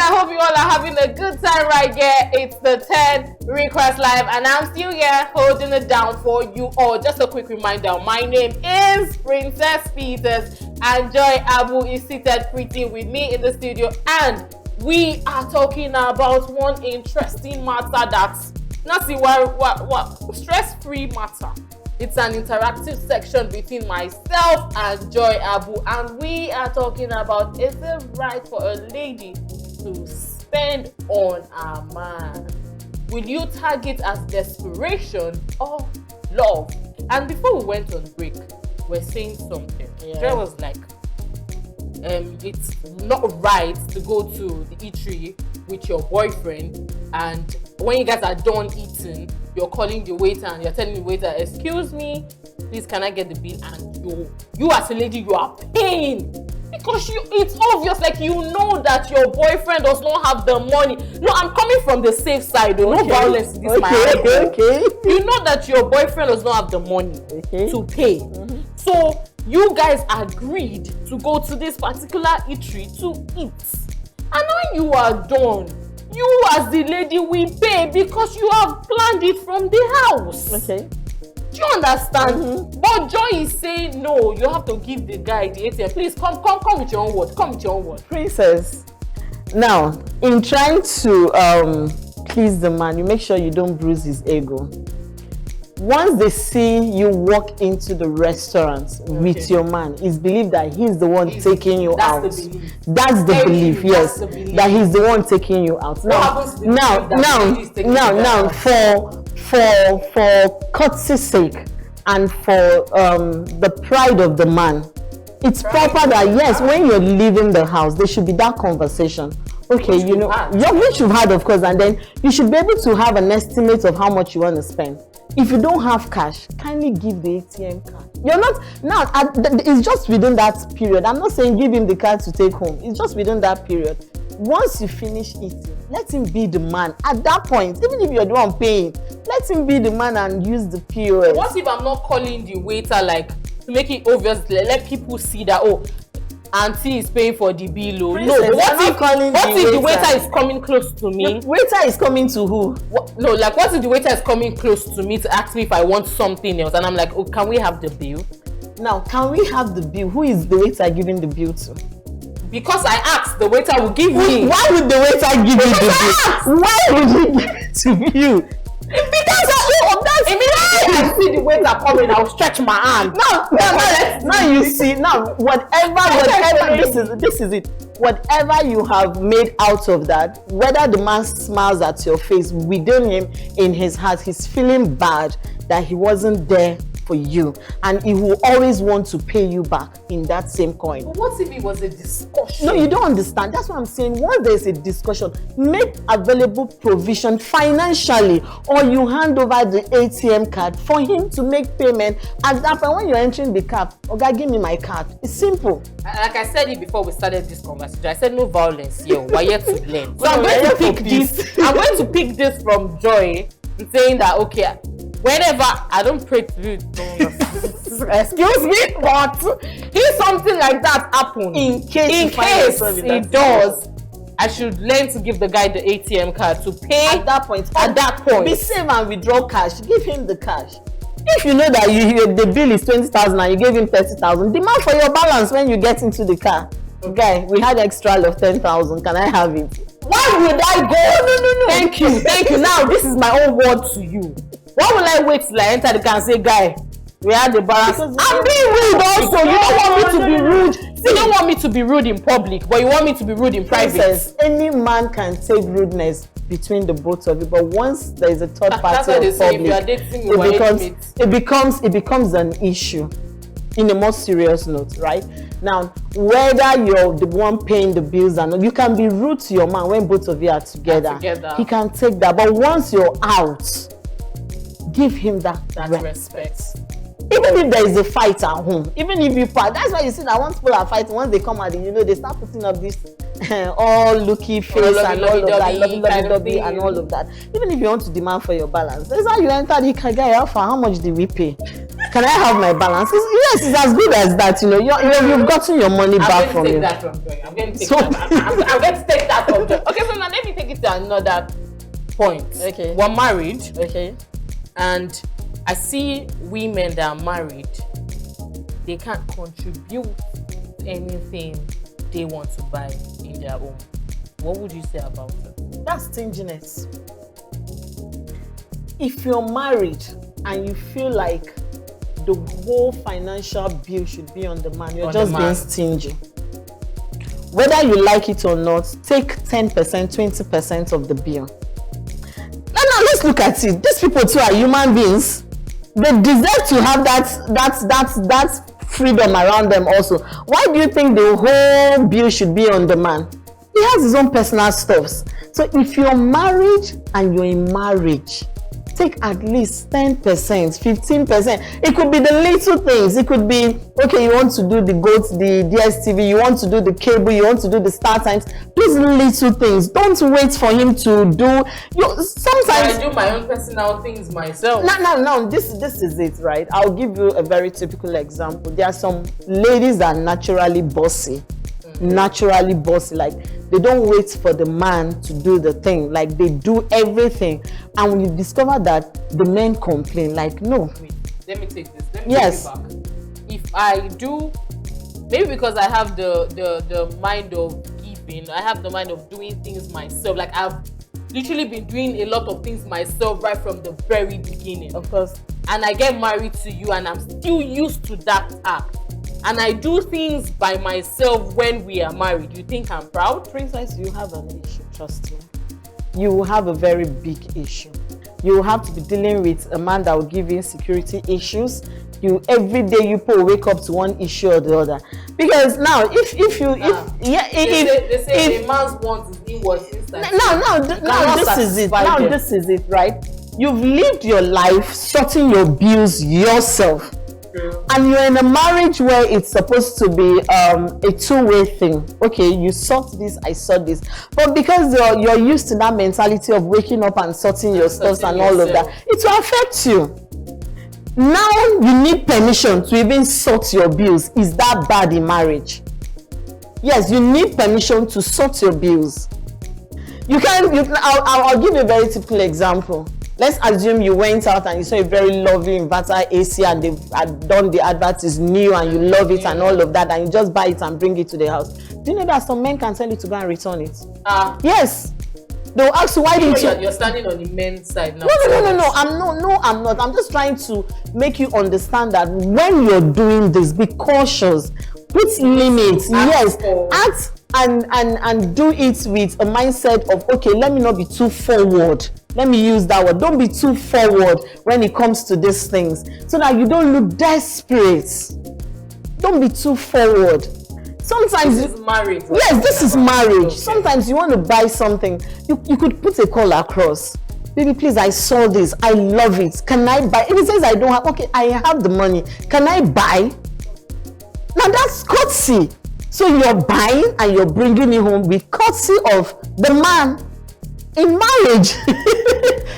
I hope you all are having a good time right here. It's the 10 Request Live, and I'm still here holding it down for you all. Just a quick reminder, my name is Princess Peters, and Joy Abu is seated pretty with me in the studio, and we are talking about one interesting matter that's not stress-free matter. It's an interactive section between myself and Joy Abu, and we are talking about, is it right for a lady to spend on a man? Will you tag it as desperation or love? And before we went on break, we're saying something. Joy was like, it's not right to go to the eatery with your boyfriend, and when you guys are done eating, you're calling the waiter and you're telling the waiter, excuse me, please can I get the bill? And you as a lady, you are paying because it's obvious, like you know that your boyfriend does not have the money. No, I'm coming from the safe side. No violence in this Okay. You know that your boyfriend does not have the money to pay. Mm-hmm. So you guys agreed to go to this particular eatery to eat. And when you are done, you as the lady will pay because you have planned it from the house. Okay. Do you understand? Mm-hmm. But Joy is saying no, you have to give the guy the ATM. Please come with your own word. Come with your own word. Princess, now in trying to please the man, you make sure you don't bruise his ego. Once they see you walk into the restaurant with your man, it's believed that he's the one taking you out. That's the belief, yes. That he's the one taking you out. Now, for courtesy's sake and for the pride of the man, it's proper that yes, when you're leaving the house, there should be that conversation. Okay, which you've had, of course, and then you should be able to have an estimate of how much you want to spend. If you don't have cash, kindly give the ATM card. You're not now. It's just within that period. I'm not saying give him the card to take home. It's just within that period. Once you finish eating, let him be the man. At that point, even if you're the one paying, let him be the man and use the POS. What if I'm not calling the waiter, like, to make it obvious, let people see that, oh, auntie is paying for the bill? No, but what if the waiter is coming close to me? The waiter is coming to who? What if the waiter is coming close to me to ask me if I want something else, and I'm like, oh, can we have the bill? Now, can we have the bill? Who is the waiter giving the bill to? Because I asked, the waiter will give me. Why would the waiter give you the bill? Why would he give it to you? Because immediately I see the waiter coming, I'll stretch my hand. Now you see, whatever this is it. Whatever you have made out of that, whether the man smiles at your face, within him, in his heart, he's feeling bad that he wasn't there for you, and he will always want to pay you back in that same coin. But what if it was a discussion? No, you don't understand. That's what I'm saying. Once there's a discussion, make available provision financially, or you hand over the ATM card for him to make payment. At that point, when you're entering the cab, okay, give me my card. It's simple. Like I said it before we started this conversation, I said no violence here. We're here to learn. So I'm going to pick this. I'm going to pick this from Joy, saying that, okay, whenever I don't pray to you, excuse me, but if something like that happens, in case it does, I should learn to give the guy the ATM card to pay at that point. Be safe and withdraw cash. Give him the cash. If you know that the bill is 20,000 and you gave him 30,000, demand for your balance when you get into the car. Okay, we had extra of 10,000. Can I have it? Why would I go? No. Thank you. Now this is my own word to you. Why will I wait till I enter the car and say, guy, we had the balance? I'm being rude also. You don't want me to be rude. You don't want me to be rude in public, but you want me to be rude in private. Any man can take rudeness between the both of you, but once there is a third party in public, it becomes an issue in a more serious note, right? Now, whether you're the one paying the bills or not, you can be rude to your man when both of you are together. He can take that, but once you're out, give him that respect. Even if there is a fight at home, even if you fight, that's why you see that once people are fighting, once they come out, they start putting up this all looky face and all of that, lovey and all of that. Even if you want to demand for your balance, that's how you enter the car. Guy, how much did we pay? Can I have my balance? Yes, it's as good as that. You've gotten your money back from you. I'm going to take that from Joy. I'm going to take that from Joy. Okay, to another point. Okay. We're married. Okay. And I see women that are married, they can't contribute anything they want to buy in their home. What would you say about it? That's stinginess. If you're married and you feel like the whole financial bill should be on the man, you're just being stingy. Whether you like it or not, take 10%, 20% of the bill. Now let's look at it. These people too are human beings. They deserve to have that freedom around them also. Why do you think the whole bill should be on the man? He has his own personal stuffs. So if you're married and you're in marriage, take at least 10%, 15%. It could be the little things. It could be, okay, you want to do the GOAT, the DSTV, you want to do the cable, you want to do the Star Times. These little things. Don't wait for him to do. Sometimes I do my own personal things myself. No. This is it, right? I'll give you a very typical example. There are some ladies that are naturally bossy. Naturally bossy, like they don't wait for the man to do the thing, like they do everything, and when you discover that the men complain, like no. Wait, let me take this. Let me take it back. If I do, maybe because I have the mind of giving, I have the mind of doing things myself. Like I've literally been doing a lot of things myself right from the very beginning. Of course. And I get married to you, and I'm still used to that act. And I do things by myself when we are married. You think I'm proud? Princess, you have an issue, trust me. You will have a very big issue. You will have to be dealing with a man that will give you insecurity issues. Every day you wake up to one issue or the other. Because now, they say a man's want is inward inside. This is it, right? You've lived your life sorting your bills yourself. And you're in a marriage where it's supposed to be a two-way thing. Okay, you sort this, I sort this. But because you're used to that mentality of waking up and sorting your stuff and all of that, it will affect you. Now you need permission to even sort your bills. Is that bad in marriage? Yes, you need permission to sort your bills. I'll give you a very typical example. Let's assume you went out and you saw a very lovely inverter AC and they've done the advert is new and you love it and all of that, and you just buy it and bring it to the house. Do you know that some men can tell you to go and return it? Yes. They'll ask you, why didn't you? You're standing on the men's side now. No. I'm not. I'm just trying to make you understand that when you're doing this, be cautious. Put limits. Yes. Act and do it with a mindset of, okay, let me not be too forward. Let me use that word. Don't be too forward when it comes to these things, so that you don't look desperate. Don't be too forward. Sometimes this is marriage. Right? Yes, this is marriage. Okay. Sometimes you want to buy something. You could put a call across. Baby, please, I saw this. I love it. Can I buy? If it says I don't have, okay, I have the money. Can I buy? Now that's courtesy. So you're buying and you're bringing it home with courtesy of the man. In marriage,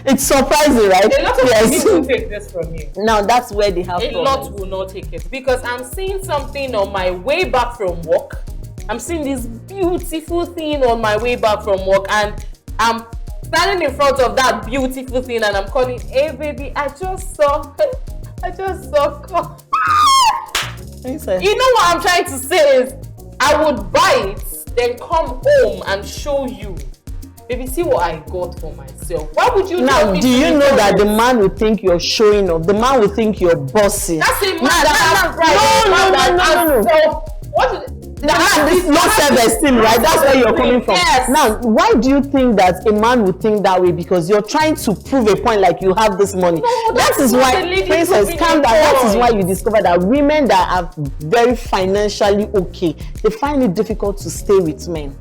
it's surprising, right? A lot of people will take this from you. Now that's where they have a lot will not take it, because I'm seeing something on my way back from work. I'm seeing this beautiful thing on my way back from work, and I'm standing in front of that beautiful thing, and I'm calling, hey baby, I just saw. You know what I'm trying to say is, I would buy it, then come home and show you. Baby, see what I got for myself. Why would you now? Do you know that the man will think you're showing off? The man will think you're bossy. That's a man that No. What? This no self-esteem, right? That's where you're coming from. Yes. Now, why do you think that a man would think that way? Because you're trying to prove a point, like you have this money. No, that is why, Princess, calm down. That is why you discover that women that are very financially okay, they find it difficult to stay with men.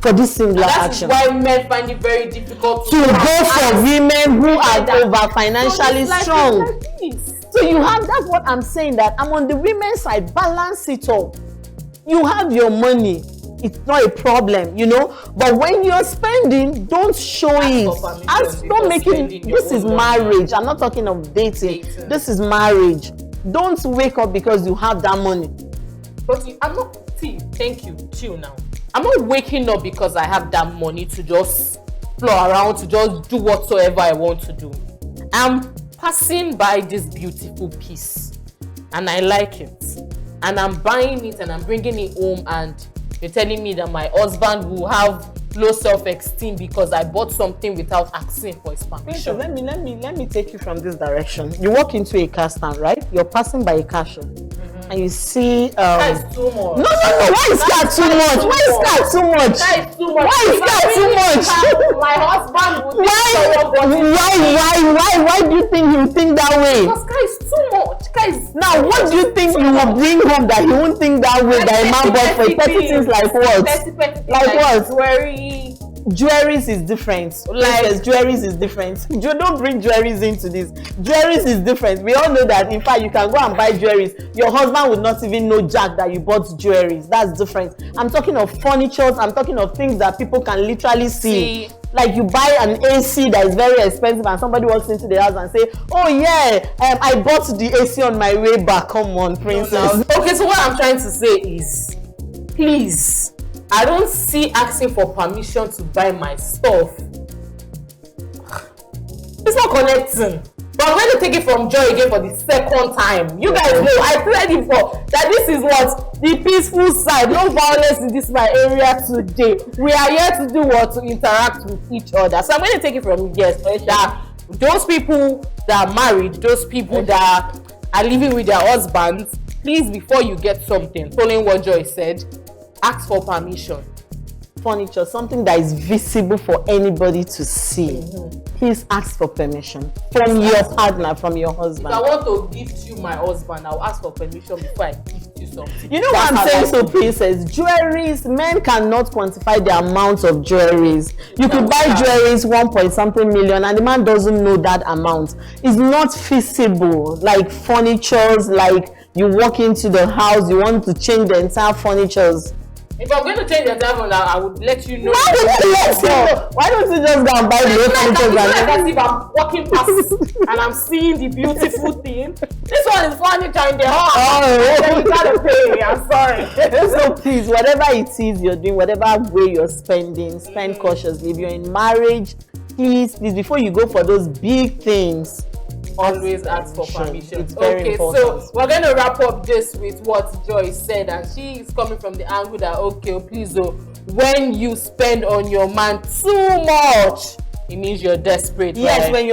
For this singular action. That's why men find it very difficult to go for women who are over financially strong. So you have, that's what I'm saying, that I'm on the women's side. Balance it up. You have your money. It's not a problem, you know. But when you're spending, don't show it. Don't make it. This is marriage. I'm not talking of dating. This is marriage. Don't wake up because you have that money. But I'm not. See, thank you. Chill now. I'm not waking up because I have that money to just floor around to just do whatsoever I want to do. I'm passing by this beautiful piece and I like it, and I'm buying it and I'm bringing it home, and you're telling me that my husband will have low self-esteem because I bought something without asking for his permission. Let me take you from this direction. You walk into a car stand, right? You're passing by a car shop. And you see that is too much. No, why is that too much? Why is that too much? That is too much. Why is that too much? My husband would why do you think he would think that way? Because guy is too much. Guys, now what do you think you will bring home that he won't think that way, that a man bought for 30 things like what? Like what? Jewelries is different. Like jewelries is different. You don't bring jewelries into this. Jewelries is different. We all know that. In fact, you can go and buy jewelries. Your husband would not even know jack that you bought jewelries. That's different. I'm talking of furnitures. I'm talking of things that people can literally see. Like you buy an AC that is very expensive and somebody walks into the house and say, oh yeah, I bought the AC on my way back. Come on, princess. No. Okay, so what I'm trying to say is, please, I don't see asking for permission to buy my stuff. It's not connecting. But I'm going to take it from Joy again for the second time. You guys know, I played it for that. This is what the peaceful side. No violence in this my area today. We are here to do what? To interact with each other. So I'm going to take it from that those people that are married, those people that are living with their husbands, please, before you get something, following what Joy said, ask for permission. Furniture, something that is visible for anybody to see. Please ask for permission from your partner, from your husband. If I want to gift you my husband, I'll ask for permission before I gift you something. You know what I'm saying? So, princess, jewelries, men cannot quantify the amount of jewelries. You could buy jewelries 1.something million and the man doesn't know that amount. It's not feasible. Like furnitures, like you walk into the house, you want to change the entire furnitures. If I'm going to change the entire phone, I would let you know. Why don't you just go and buy the furniture? As if I'm walking past and I'm seeing the beautiful thing. This one is furniture in the house. Oh, you gotta pay. I'm sorry. So please, whatever it is you're doing, whatever way you're spending, spend cautiously. If you're in marriage, please, before you go for those big things, always ask for permission. It's very important. So we're going to wrap up this with what Joy said, and she is coming from the angle that please, when you spend on your man too much, it means you're desperate. Yes, right? when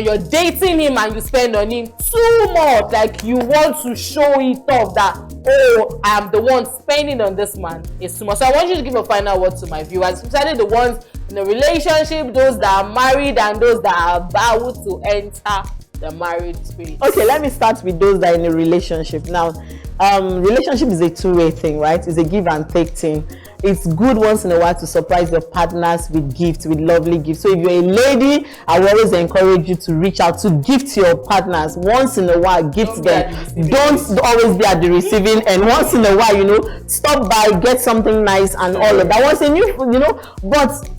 you're dating him and you spend on him too much, like you want to show it off that, oh, I am the one spending on this man, it's too much. So I want you to give a final word to my viewers, especially the ones in a relationship, those that are married and those that are about to enter the married space. Okay, let me start with those that are in a relationship. Now, relationship is a two-way thing, right? It's a give and take thing. It's good once in a while to surprise your partners with gifts, with lovely gifts. So if you're a lady, I will always encourage you to reach out to gift your partners. Once in a while, gift them. Don't always be at the receiving end. Once in a while, stop by, get something nice and all of that. Once in but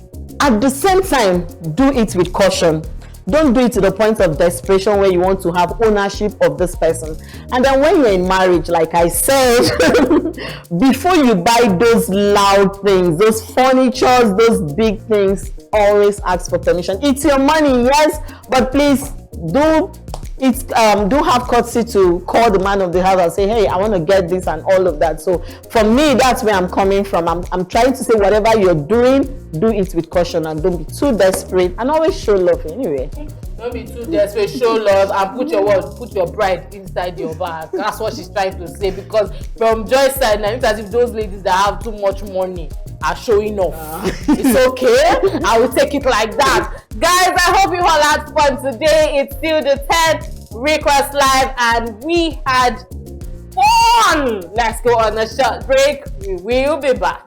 at the same time, do it with caution. Don't do it to the point of desperation where you want to have ownership of this person. And then when you're in marriage, like I said, before you buy those loud things, those furnitures, those big things, always ask for permission. It's your money, yes, but please do have courtesy to call the man of the house and say, hey, I want to get this and all of that. So for me, that's where I'm coming from. I'm trying to say whatever you're doing, do it with caution and don't be too desperate, and always show love anyway. Don't be too desperate, show love, and put your bride inside your bag. That's what she's trying to say, because from Joy's side now, it's as if those ladies that have too much money are showing off. It's okay. I will take it like that. Guys, I hope you all had fun today. It's still the 10th Request Live and we had fun. Let's go on a short break. We will be back.